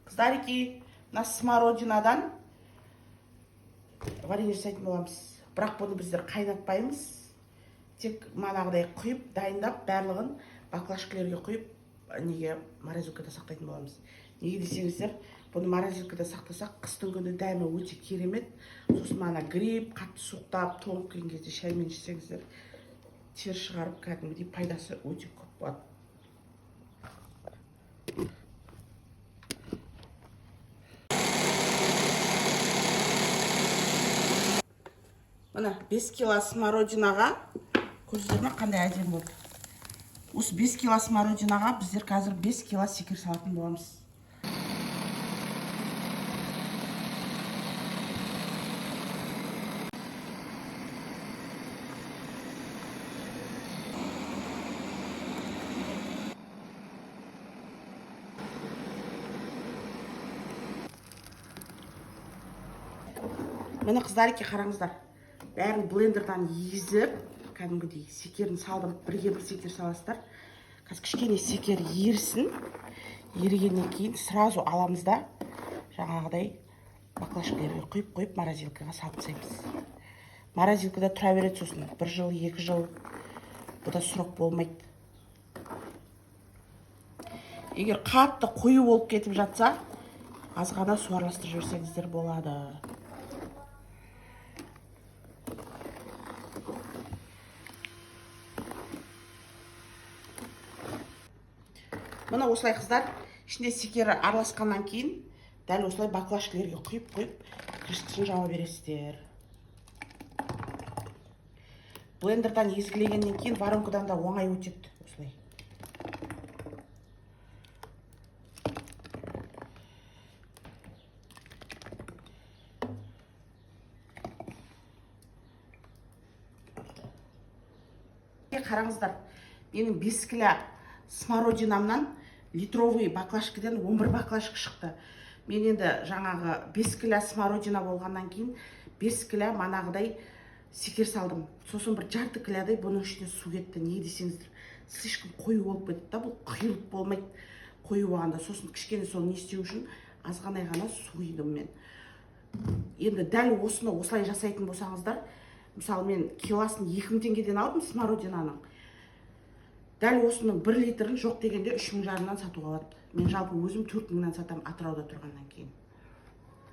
Қыздарики, мына смородинадан варенье жасайтын боламыз. Бірақ бұны біздер қайнатпаймыз. Тек манағыдай құйып, дайындап, барлығын баклажкалерге құйып, неге морозилкада сақтайтын боламыз. Неге десеңіздер, бұны морозилкада сақтасақ, қыстың күні дәмі өте керемет. Сосын мана гриб, қатты суықтап, тоңып келген кезде шаймен ішсеңіздер, тер шығарып кәдімгідей пайдасы өте көп болады. Мына 5 кило смородинаға көрдіңіздер ме қандай әдемі болды. Осы 5 кило смородинаға біздер қазір 5 кило секер салатын боламыз. Міне қыздарики, қараңыздар. Бәрін блендердан езіп, кәдімгідей секерін салдым, бірге бір секер саласыздар. Қазір кішкене секер ерсін. Ерігеннен кейін сразу аламыз да жаңағыдай баклажкалерге құйып морозилкаға салып тастаймыз. Морозилкада тұра береді, сосын 1 жыл, 2 жыл. Бұда срок болмайды. Егер қатты қою болып кетіп жатса, аз ғана су араластырып жіберсеңіздер болады. Мына осылай қыздар, ішінде секері араласқаннан кейін, дәл осылай баклажкалерге құйып, крышкасын жауа бересіздер. Блендердан езгілегеннен кейін воронкадан да оңай өтеді осылай. Қараңыздар, менің 5 кило смородинамнан литровый баклажкадан 11 баклажка шықты. Мен енді жаңағы 5 кило смородина болғаннан кейін 5 кило манағыдай секер салдым. Сосын бір жарты килодай бұның ішіне су кетті. Не десеңіздер, слишком қою болып кетті да, бұл қиылып болмайды қою болғанда. Сосын кішкене сол не істеу үшін азғанай ғана су құйдым мен. Енді дәл осыны осылай жасайтын болсаңыздар, мысалы мен килосын 2000 теңгеден алдым смородинаның. Дәл осының 1 литрін жоқ дегенде 3500-нан сатуға алады. Мен жалпы өзім 4000-нан сатам Атырауда тұрғаннан кейін.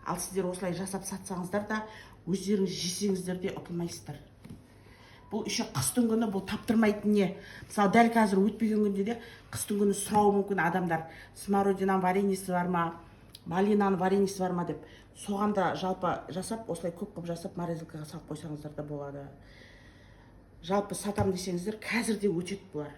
Ал сіздер осылай жасап сатсаңыздар да, өздеріңіз жесеңіздер де ұтылмайсыздар. Бұл еще қыстың күні бұл таптырмайтын не. Мысалы дәл қазір өтпеген күнде де қыстың күні сұрауы мүмкін адамдар. Смородинаның вареньесі бар ма, малинаның вареньесі бар ма деп. Соған да жалпы жасап, осылай көп жасап морозилкаға салып қойсаңыздар да болады. Жалпы сатам десеңіздер, қазір де өтеді бұлар.